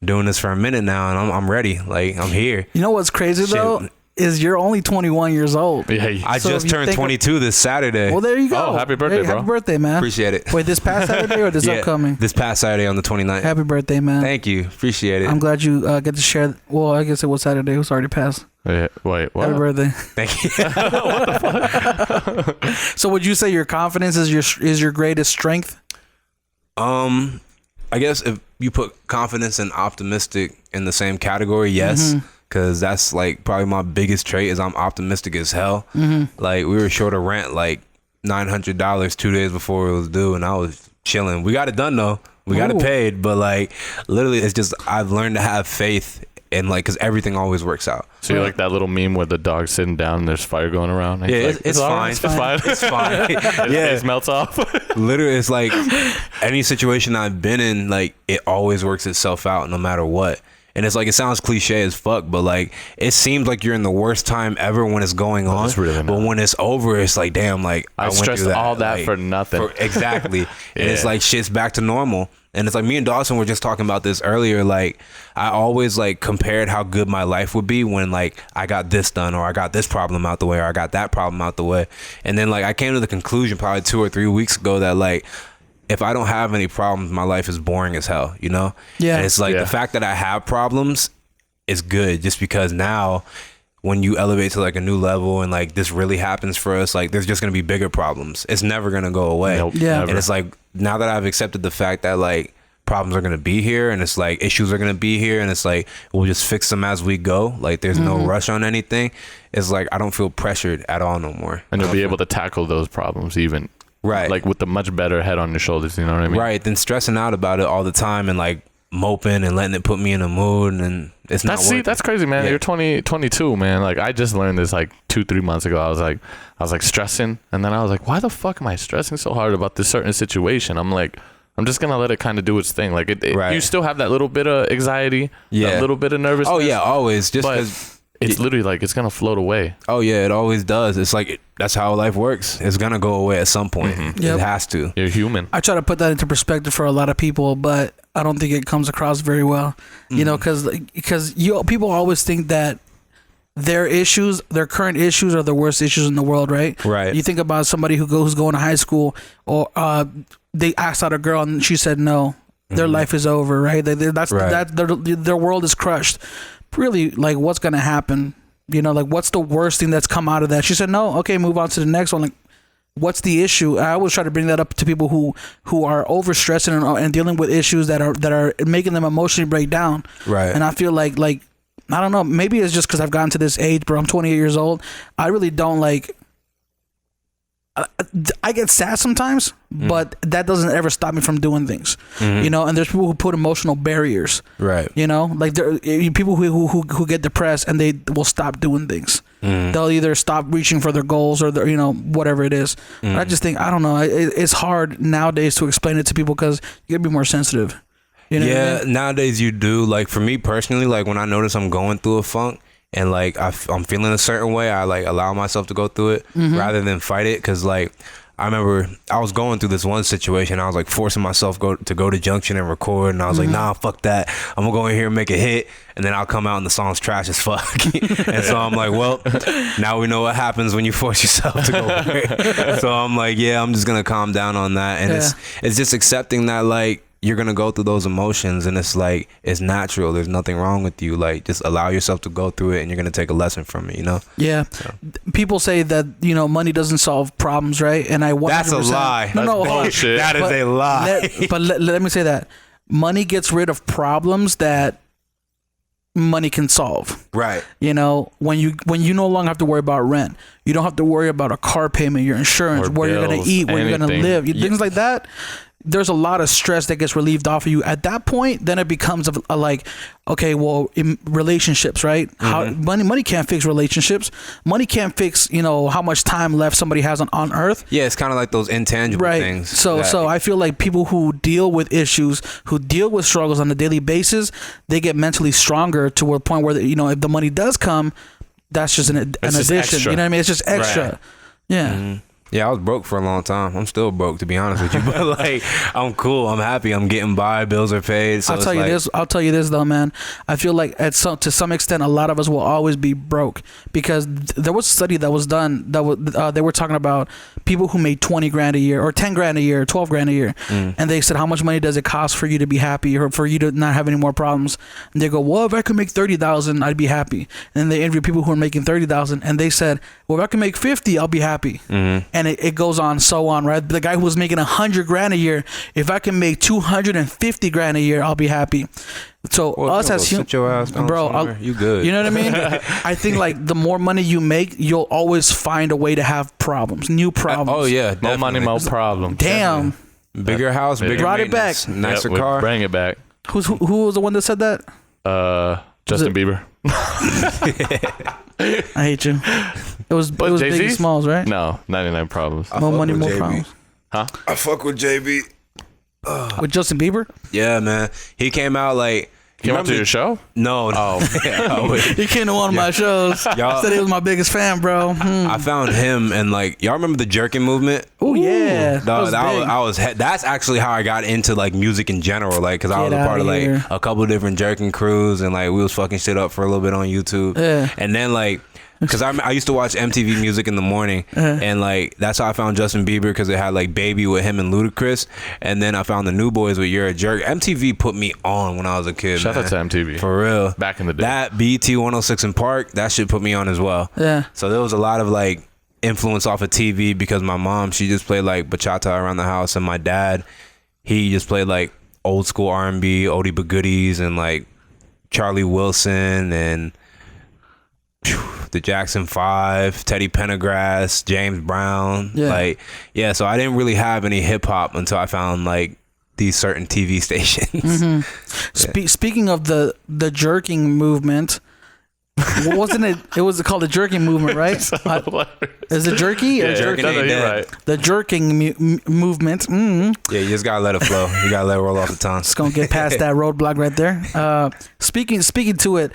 doing this for a minute now, and I'm ready. Like, I'm here. You know what's crazy, though? Is you're only 21 years old. Yeah, I just turned 22 this Saturday. Well, there you go. Oh, happy birthday, bro. Happy birthday, man. Appreciate it. Wait, this past Saturday or this upcoming? This past Saturday on the 29th. Happy birthday, man. Thank you. Appreciate it. I'm glad you get to share. Well, I guess it was Saturday. It was already passed. Wait, what? Happy birthday. Thank you. So would you say your confidence is your greatest strength? I guess if you put confidence and optimistic in the same category, yes. Because that's like probably my biggest trait is I'm optimistic as hell. Like, we were short of rent like $900 2 days before it was due, and I was chilling. We got it done though. We got it paid, but like literally, it's just I've learned to have faith in, like, because everything always works out. So you're like that little meme where the dog's sitting down and there's fire going around. Yeah, like, it's fine. It's fine. It's fine. His face melts off. Literally, it's like any situation I've been in, like, it always works itself out no matter what. And it's like, it sounds cliche as fuck, but like, it seems like you're in the worst time ever when it's going on. It's really not. But when it's over, it's like, damn, like, I went stressed through that, all that like, for nothing. Exactly. And it's like, shit's back to normal. And it's like, me and Dawson were just talking about this earlier. Like, I always like compared how good my life would be when like I got this done, or I got this problem out the way, or I got that problem out the way. And then like I came to the conclusion probably 2 or 3 weeks ago that like, if I don't have any problems, my life is boring as hell, you know? Yeah. And it's like the fact that I have problems is good, just because now when you elevate to like a new level and like this really happens for us, like there's just gonna be bigger problems. It's never gonna go away. Nope, Yeah. never. And it's like, now that I've accepted the fact that like problems are gonna be here, and it's like issues are gonna be here, and it's like we'll just fix them as we go. Like, there's no rush on anything. It's like I don't feel pressured at all no more. And you'll be able to tackle those problems even. Right. Like with a much better head on your shoulders, you know what I mean? Right. Then stressing out about it all the time and like moping and letting it put me in a mood, and it's not working. That's crazy, man. Yeah. You're 22, man. Like, I just learned this like 2-3 months ago. I was like stressing, and then I was like, why the fuck am I stressing so hard about this certain situation? I'm like, I'm just gonna let it kind of do its thing. Like, Right. you still have that little bit of anxiety, Yeah. that little bit of nervousness. Oh yeah, always. Just But because. it's literally like it's gonna float away. Oh yeah, it always does. It's like that's how life works. It's gonna go away at some point. Yep. It has to. You're human. I try to put that into perspective for a lot of people, but I don't think it comes across very well. You know, because people always think that their current issues are the worst issues in the world, right? Right. You think about somebody who's going to high school, or they asked out a girl and she said no. Their life is over, right? Their world is crushed. Really, like, what's gonna happen? You know, like, what's the worst thing that's come out of that? She said no. Okay, move on to the next one. Like, what's the issue? I always try to bring that up to people who are overstressing and dealing with issues that are making them emotionally break down. Right. And I feel like I don't know. Maybe it's just because I've gotten to this age, bro. I'm 28 years old. I really don't like. I get sad sometimes, but that doesn't ever stop me from doing things. You know, and there's people who put emotional barriers. Right. You know, like there are people who get depressed and they will stop doing things. They'll either stop reaching for their goals or their, you know, whatever it is. But I just think, I don't know. It's hard nowadays to explain it to people because you gotta be more sensitive. You know what I mean? Nowadays you do. Like, for me personally, like when I notice I'm going through a funk and like I'm feeling a certain way, I like allow myself to go through it rather than fight it. Cause like I remember I was going through this one situation. I was like forcing myself to go to Junction and record, and I was like, nah, fuck that. I'm gonna go in here and make a hit, and then I'll come out and the song's trash as fuck. And so I'm like, well, now we know what happens when you force yourself to go for it. So I'm like, yeah, I'm just gonna calm down on that, and it's just accepting that like you're gonna go through those emotions, and it's like it's natural. There's nothing wrong with you. Like, just allow yourself to go through it, and you're gonna take a lesson from it. You know? Yeah. So. People say that, you know, money doesn't solve problems, right? And I 100%. That's a lie. No, That's hold on. bullshit. That is a lie. Let me say that money gets rid of problems that money can solve. Right. You know, when you no longer have to worry about rent, you don't have to worry about a car payment, your insurance, Or where you're gonna bills, eat, where you're gonna anything. live, things like that. there's a lot of stress that gets relieved off of you. At that point, then it becomes a like, okay, well, in relationships, right? How money can't fix relationships. Money can't fix, how much time left somebody has on earth. Yeah, it's kind of like those intangible things. So I feel like people who deal with issues, who deal with struggles on a daily basis, they get mentally stronger to a point where, if the money does come, that's just an addition. Extra. You know what I mean? It's just extra. Right. Yeah. Yeah, I was broke for a long time. I'm still broke, to be honest with you. But like, I'm cool. I'm happy. I'm getting by. Bills are paid. So I'll tell you this though, man. I feel like to some extent, a lot of us will always be broke because there was a study that was done that they were talking about people who made 20 grand a year or 10 grand a year, 12 grand a year, and they said, how much money does it cost for you to be happy or for you to not have any more problems? And they go, well, if I could make 30,000, I'd be happy. And then they interview people who are making 30,000, and they said, well, if I can make 50, I'll be happy. And it goes on, so on, right? The guy who was making 100 grand a year, if I can make 250 grand a year, I'll be happy. So us as humans, bro, you good. You know what I mean? I think like the more money you make, you'll always find a way to have problems, new problems. Oh yeah, More money, more problems. Damn. Bigger house, bigger Brought it maintenance, back. nicer Yep, car. Bring it back. Who was the one that said that? Justin Bieber. I hate you. It was Jay-Z? Biggie Smalls, right? No, 99 Problems. More money, more problems. Huh? I fuck with JB. With Justin Bieber? Yeah, man. He came out like. Came out to your show? No. Oh. He came to one of my shows. Y'all- Said he was my biggest fan, bro. I found him and like y'all remember the jerking movement? Oh yeah, That's actually how I got into like music in general, like because I was a Get part of outta like here. a couple of different jerking crews and like we was fucking shit up for a little bit on YouTube. Yeah. And then like because I used to watch MTV Music in the morning and like that's how I found Justin Bieber because it had like Baby with him and Ludacris, and then I found the New Boys with You're a Jerk. MTV put me on when I was a kid. Shout out to MTV. For real. Back in the day. That BT 106 in Park, that shit put me on as well. Yeah. So there was a lot of like influence off of TV because my mom, she just played like bachata around the house, and my dad, he just played like old school R&B, oldie but goodies, and like Charlie Wilson and the Jackson 5, Teddy Pendergrass, James Brown. Yeah. So I didn't really have any hip hop until I found like these certain TV stations. Speaking of the jerking movement, wasn't it? It was called the jerking movement, right? Is it jerky or Yeah, jerking? no, you're right. The jerking movement. Yeah, you just gotta let it flow. You gotta let it roll off the tongue. Just gonna get past that roadblock right there. Speaking to it,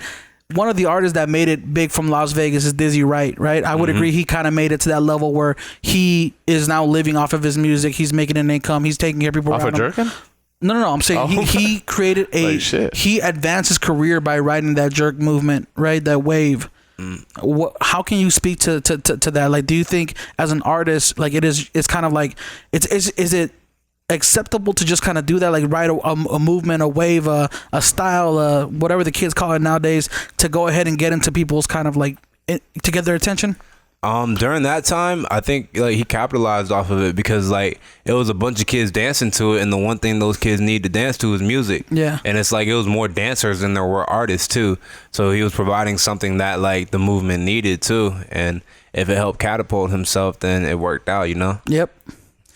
one of the artists that made it big from Las Vegas is Dizzy Wright, right? I would agree. He kind of made it to that level where he is now living off of his music. He's making an income. He's taking care of people Off around of him. jerking? No. I'm saying he created Like shit. he advanced his career by riding that jerk movement, right? That wave. How can you speak to that? Like, do you think as an artist, like it's kind of like is it acceptable to just kind of do that, like ride a movement, a wave, a style, whatever the kids call it nowadays, to go ahead and get into people's kind of like to get their attention? During that time, I think like he capitalized off of it because like it was a bunch of kids dancing to it, and the one thing those kids need to dance to is music. Yeah. And it's like it was more dancers than there were artists too. So he was providing something that like the movement needed too, and if it helped catapult himself, then it worked out, you know? Yep.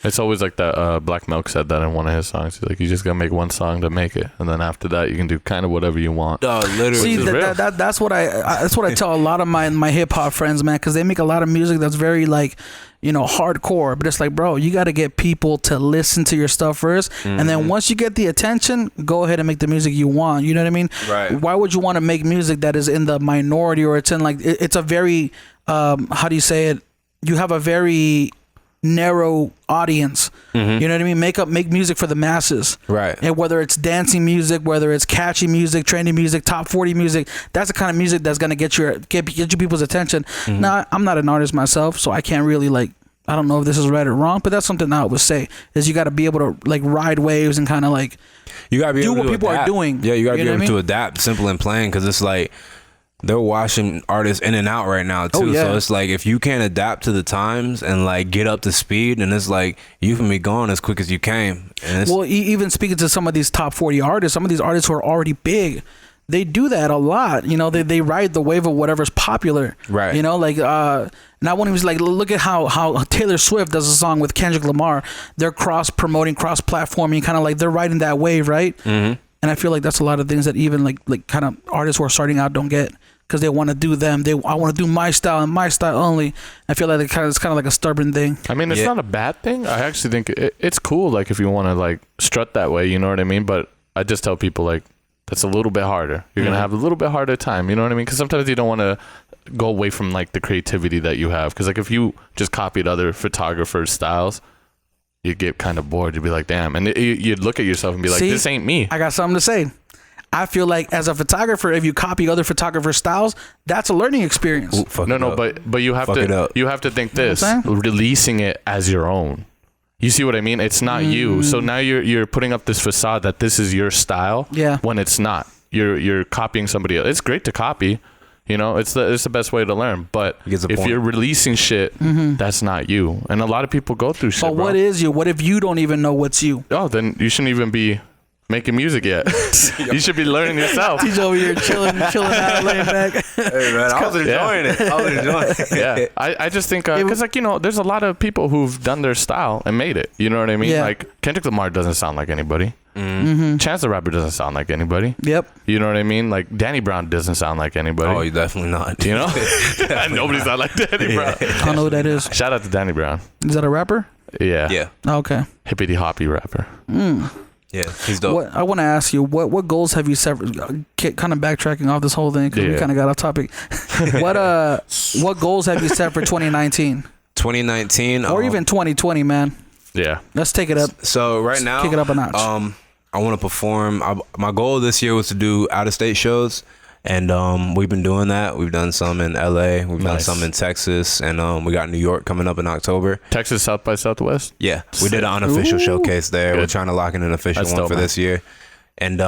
It's always like that. Black Milk said that in one of his songs. He's like, you just gotta make one song to make it, and then after that, you can do kind of whatever you want. Literally. See, that's what I tell a lot of my hip hop friends, man, because they make a lot of music that's very like, hardcore. But it's like, bro, you got to get people to listen to your stuff first, and then once you get the attention, go ahead and make the music you want. You know what I mean? Right. Why would you want to make music that is in the minority, or it's in like it's a very how do you say it? You have a very narrow audience. You know what I mean? Make music for the masses, Right. And whether it's dancing music, whether it's catchy music, trendy music, top 40 music, that's the kind of music that's gonna get you people's attention. Now, I'm not an artist myself, so I can't really like, I don't know if this is right or wrong, but that's something I would say is you got to be able to like ride waves and kind of like You gotta be do able what to people adapt. are doing. Yeah, you gotta You be know able what I to mean? adapt, simple and plain, because it's like they're washing artists in and out right now too. Oh, yeah. So it's like if you can't adapt to the times and like get up to speed, and it's like you can be gone as quick as you came. And it's, Well, even speaking to some of these top 40 artists, some of these artists who are already big, they do that a lot. You know, they ride the wave of whatever's popular. Right. You know, like not when he was like, look at how Taylor Swift does a song with Kendrick Lamar. They're cross promoting, cross platforming, kind of like they're riding that wave, right? Mm-hmm. And I feel like that's a lot of things that even like kind of artists who are starting out don't get, because they want to do them. I want to do my style and my style only. I feel like it's kind of like a stubborn thing. I mean, it's not a bad thing. I actually think it's cool. Like if you want to like strut that way, you know what I mean? But I just tell people like that's a little bit harder. You're going to have a little bit harder time. You know what I mean? Because sometimes you don't want to go away from like the creativity that you have. Because like if you just copied other photographers' styles, you get kind of bored. You'd be like, damn. And you'd look at yourself and be like, this ain't me. I got something to say. I feel like as a photographer, if you copy other photographers' styles, that's a learning experience. Ooh, no, but you have to think this, releasing it as your own. You see what I mean? It's not you. So now you're putting up this facade that this is your style. Yeah. When it's not. You're copying somebody else. It's great to copy. You know, it's the best way to learn. But if you're releasing shit, that's not you. And a lot of people go through shit. But what is you? What if you don't even know what's you? Oh, then you shouldn't even be making music yet. You should be learning yourself. He's over here chilling out, laying back. Hey man, I was enjoying it. Yeah, I just think because like, you know, there's a lot of people who've done their style and made it. You know what I mean? Yeah. Like Kendrick Lamar doesn't sound like anybody. Chance the Rapper doesn't sound like anybody. Yep. You know what I mean? Like Danny Brown doesn't sound like anybody. Oh, you're definitely not. You know? Nobody sound like Danny Brown. I don't know who that is. Shout out to Danny Brown. Is that a rapper? Yeah. Yeah. Oh, okay. Hippity hoppy rapper. Yeah, he's dope. I want to ask you, what goals have you set? Kind of backtracking off this whole thing because we kind of got off topic. What goals have you set for 2019? 2019, or even 2020, man? Yeah. Let's take it up. So right now, kick it up a notch. I want to perform. My goal this year was to do out of state shows, and we've been doing that. We've done some in LA, we've done some in Texas, and we got New York coming up in October. Texas South by Southwest. Yeah, we did an unofficial showcase there. We're trying to lock in an official one for this year, and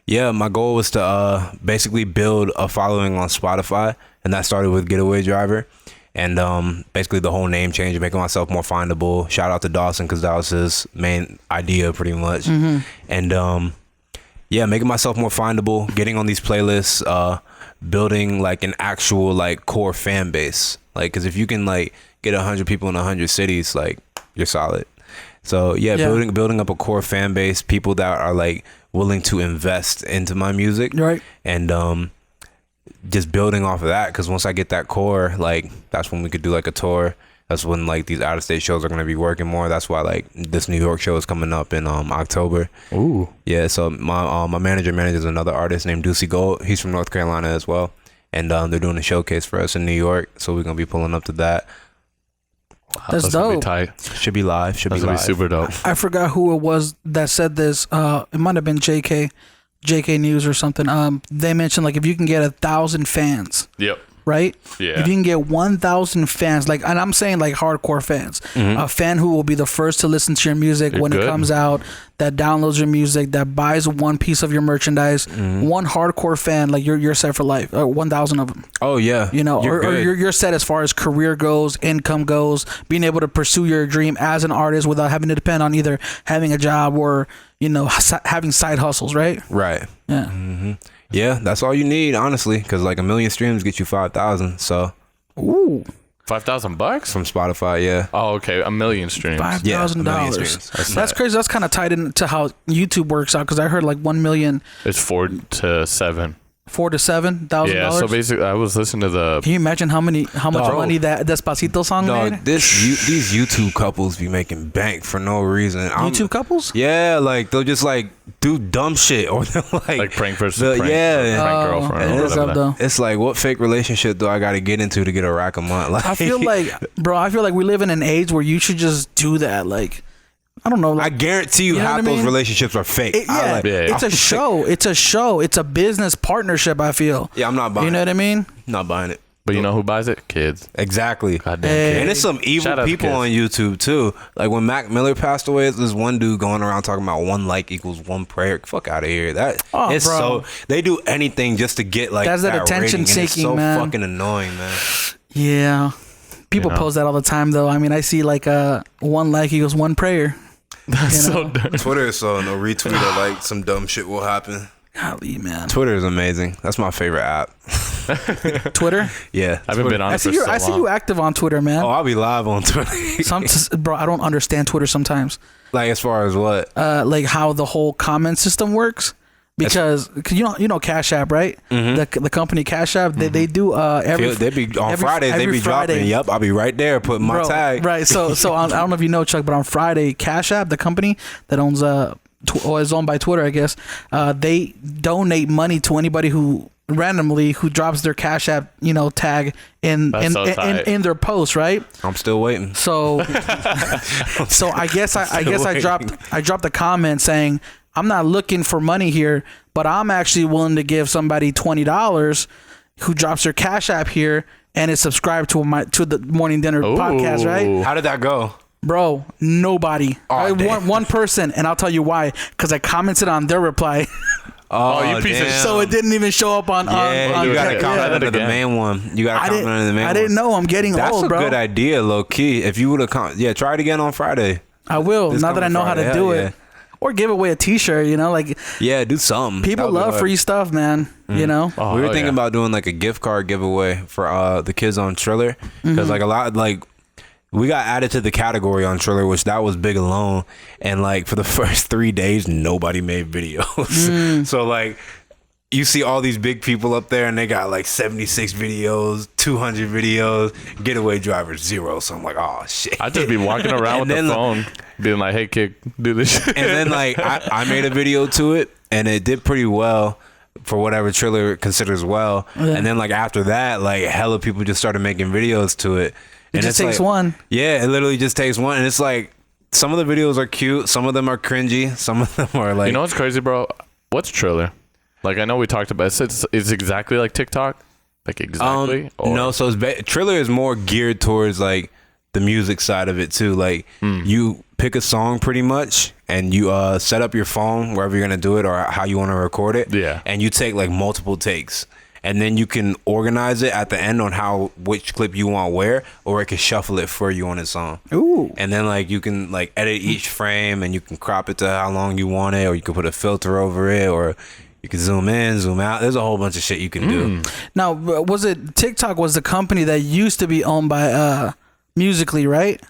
yeah, my goal was to basically build a following on Spotify, and that started with Getaway Driver. And basically the whole name change, making myself more findable. Shout out to Dawson, because that was his main idea pretty much. And yeah, making myself more findable, getting on these playlists, building like an actual like core fan base. Like, because if you can like get 100 people in 100 cities, like you're solid. So yeah, building up a core fan base, people that are like willing to invest into my music, right? And just building off of that, because once I get that core, like that's when we could do like a tour. That's when like these out of state shows are going to be working more. That's why like this New York show is coming up in October. Ooh. Yeah, so my manager manages another artist named Deucey Gold. He's from North Carolina as well, and they're doing a showcase for us in New York, so we're going to be pulling up to that. That's dope. Be tight. Should be live. Should be live. Be super dope. I forgot who it was that said this. It might have been JK News or something. They mentioned like if you can get 1,000 fans. Yep. Right? Yeah. If you can get 1,000 fans, like, and I'm saying like hardcore fans, a fan who will be the first to listen to your music when it comes out, that downloads your music, that buys one piece of your merchandise, one hardcore fan, like you're set for life. 1,000 of them. Oh yeah. You know, or you're set as far as career goes, income goes, being able to pursue your dream as an artist without having to depend on either having a job or, you know, having side hustles, right? Right. Yeah. Yeah, that's all you need, honestly, because like 1 million streams get you 5,000. So, ooh, $5,000 from Spotify, yeah. Oh, okay, 1 million streams. $5,000. That's crazy. That's kind of tied into how YouTube works out, because I heard like 1 million. It's 4 to 7. $4,000 to $7,000. Yeah, so basically, I was listening to the. Can you imagine how much money that Despacito song made? These YouTube couples be making bank for no reason. YouTube couples? Yeah, like they'll just like do dumb shit, or they'll like prank versus prank. Yeah, prank girlfriend. It's like, what fake relationship do I got to get into to get a rack a month? Like, I feel like we live in an age where you should just do that. Like, I don't know. Like, I guarantee you half those relationships are fake. It's a show. It's a show. It's a business partnership, I feel. Yeah, I'm not buying it. You know what I mean? Not buying it. But you know who buys it? Kids. Exactly. Goddamn kids. And it's some evil people on YouTube too. Like when Mac Miller passed away, there's one dude going around talking about 1 like equals 1 prayer. Fuck out of here. So they do anything just to get like that's that attention rating, seeking, and it's so man. fucking annoying, man. Yeah. People post that all the time though. I mean, I see like 1 like equals 1 prayer. That's so dumb. Twitter is so no retweet or like some dumb shit will happen. Golly, man. Twitter is amazing. That's my favorite app. Twitter? Yeah. I haven't been on it for so long. I see you active on Twitter, man. Oh, I'll be live on Twitter. Bro, I don't understand Twitter sometimes. Like as far as what? Like how the whole comment system works. Because you know Cash App, right? Mm-hmm. The company Cash App, they do Fridays they be dropping. Yep, I'll be right there putting my tag. Right. So I don't know if you know, Chuck, but on Friday, Cash App, the company that owns or is owned by Twitter, I guess, they donate money to anybody who randomly drops their Cash App, tag in their post, right? I'm still waiting. So I guess I dropped a comment saying, I'm not looking for money here, but I'm actually willing to give somebody $20 who drops their Cash App here and is subscribed to the Morning Dinner podcast, right? How did that go? Bro, nobody. Oh, one person, and I'll tell you why. Because I commented on their reply. Oh, you piece of shit. So it didn't even show up on. You got to comment under the main one. You got to comment under the main one. I didn't know. I'm getting old, bro. That's a good idea, low key. If you would have try it again on Friday. I will. Now that I know how to do it. Or give away a T-shirt, do something. People love free stuff, man. We were thinking about doing like a gift card giveaway for the kids on Triller, because like a lot we got added to the category on Triller, which that was big alone, and like for the first 3 days nobody made videos. So like you see all these big people up there and they got like 76 videos, 200 videos, Getaway Driver 0. So I'm like, oh shit. I'd just be walking around with the phone being like, hey kid, do this shit. And then like I made a video to it and it did pretty well for whatever Triller considers well. Yeah. And then like after that, like hella people just started making videos to it. It just takes one. Yeah, it literally just takes one. And it's like some of the videos are cute, some of them are cringy, some of them are like, you know what's crazy, bro? What's Triller? Like, I know we talked about it. It's exactly like TikTok? Like, exactly? No, so Triller is more geared towards, like, the music side of it, too. Like, you pick a song pretty much, and you set up your phone wherever you're going to do it or how you want to record it. Yeah. And you take, like, multiple takes. And then you can organize it at the end on which clip you want where, or it can shuffle it for you on its own. Ooh. And then, like, you can, like, edit each frame, and you can crop it to how long you want it, or you can put a filter over it, or... You can zoom in, zoom out. There's a whole bunch of shit you can do. Now, was it TikTok was the company that used to be owned by Musical.ly, right?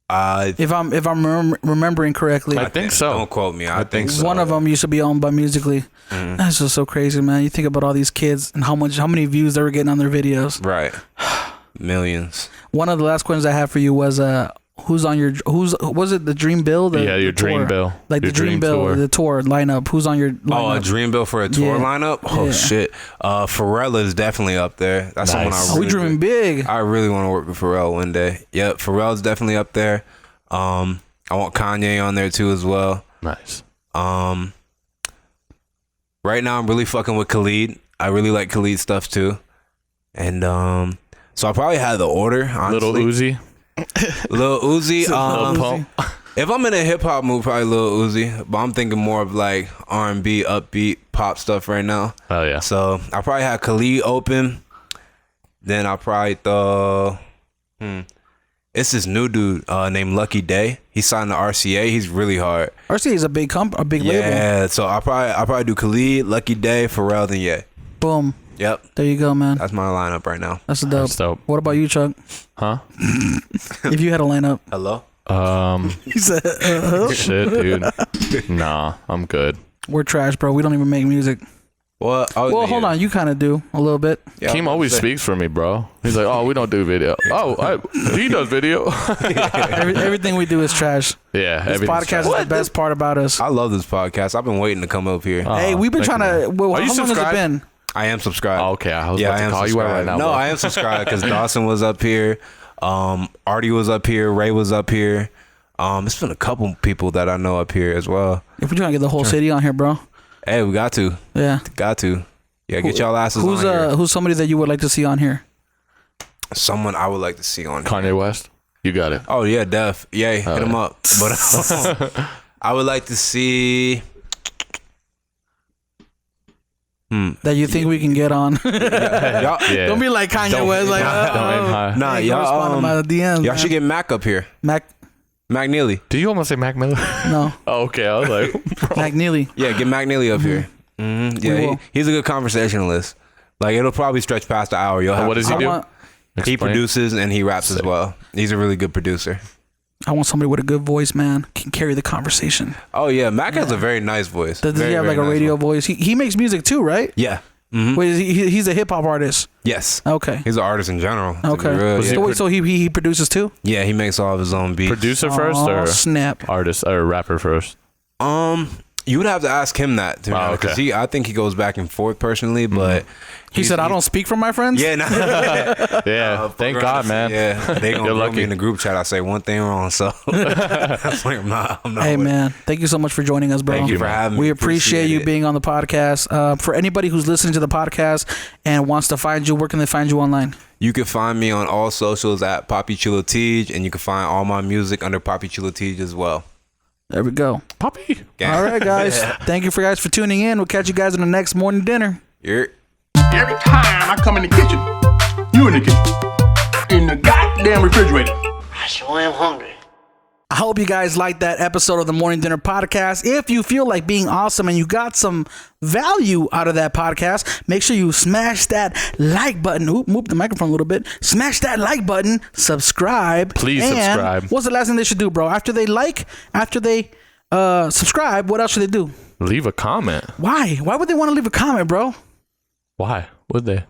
If I'm remembering correctly. I think so. Don't quote me. I think so. One of them used to be owned by Musical.ly. That's just so crazy, man. You think about all these kids and how many views they were getting on their videos. Right. Millions. One of the last questions I have for you was was it the Dream Bill? Your Dream Bill. Like your the Dream Bill, tour. The tour lineup. Who's on your lineup? Oh, a Dream Bill for a tour lineup? Oh, shit. Pharrell is definitely up there. That's someone I really... we dreaming big. I really want to work with Pharrell one day. Yep, Pharrell's definitely up there. I want Kanye on there too as well. Nice. Right now I'm really fucking with Khalid. I really like Khalid stuff too. And so I probably had the order, honestly. Lil Uzi. Lil Uzi. Lil Pump. If I'm in a hip hop mood, probably Lil Uzi. But I'm thinking more of like R&B, upbeat, pop stuff right now. Oh yeah. So I probably had Khalid open. Then I probably thought, it's this new dude named Lucky Day. He signed to RCA. He's really hard. RCA is a big label. Yeah. So I probably do Khalid, Lucky Day, Pharrell, then yeah. Boom. Yep. There you go, man. That's my lineup right now. That's dope. What about you, Chuck? Huh? If you had a lineup. Hello? He said, shit, dude. Nah, I'm good. We're trash, bro. We don't even make music. Well, hold on. You kind of do a little bit. Yeah, Keem always speaks for me, bro. He's like, oh, we don't do video. He does video. Everything we do is trash. Yeah. This podcast is the best part about us. I love this podcast. I've been waiting to come up here. Hey, we've been trying to... Well, how long has it been? I am subscribed. Oh, okay, I was about to call you out right now. No, bro. I am subscribed because Dawson was up here. Artie was up here. Ray was up here. It's been a couple people that I know up here as well. If we're trying to get the whole city on here, bro. Hey, we got to. Yeah. Got to. Yeah, get y'all asses on here. Who's somebody that you would like to see on here? Someone I would like to see on here. Kanye West. You got it. Oh, yeah, Def. Yay, hit him up. But I would like to see... That you think we can get on. Yeah. Don't be like Kanye West. Like, nah, y'all my DMs, y'all should get Mac up here. Mac Neely. Do you almost say Mac Miller? No. Oh, okay, I was like... Mac Neely. Yeah, get Mac Neely up here. Yeah, he's a good conversationalist. Like, it'll probably stretch past the hour. You'll have What does he do? He produces and he raps as well. He's a really good producer. I want somebody with a good voice, man. Can carry the conversation. Oh yeah, Mac has a very nice voice. Does he have like a radio voice? He makes music too, right? Yeah. Wait, he's a hip hop artist. Yes. Okay. He's an artist in general. Okay. So he produces too? Yeah, he makes all of his own beats. Producer first or snap. artist or rapper first? You would have to ask him that, to be honest, because I think he goes back and forth personally, but he said, "I don't speak for my friends." Yeah, no. Yeah, thank God, man. Yeah, they gonna You're throw lucky. me in the group chat. I say one thing wrong, so that's like I'm not. Hey, man, thank you so much for joining us, bro. Thank you for having me. We appreciate you it. being on the podcast. For anybody who's listening to the podcast and wants to find you, where can they find you online? You can find me on all socials at papichuloteej, and you can find all my music under papichuloteej as well. There we go. Poppy. All right, guys. Thank you guys for tuning in. We'll catch you guys in the next morning dinner. You're Every time I come in the kitchen, you in the kitchen, in the goddamn refrigerator. I sure am hungry. I hope you guys liked that episode of the Morning Dinner Podcast. If you feel like being awesome and you got some value out of that podcast, make sure you smash that like button. Move the microphone a little bit. Smash that like button. Subscribe. Please and subscribe. What's the last thing they should do, bro? After they subscribe, what else should they do? Leave a comment. Why? Why would they want to leave a comment, bro? Why would they?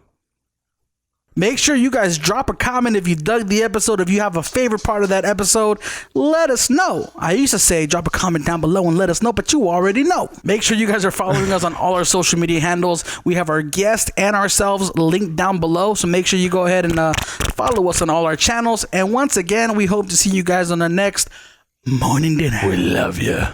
Make sure you guys drop a comment if you dug the episode. If you have a favorite part of that episode, let us know. I used to say drop a comment down below and let us know, but you already know. Make sure you guys are following us on all our social media handles. We have our guest and ourselves linked down below, so make sure you go ahead and follow us on all our channels. And once again, we hope to see you guys on the next Morning Dinner. We love you.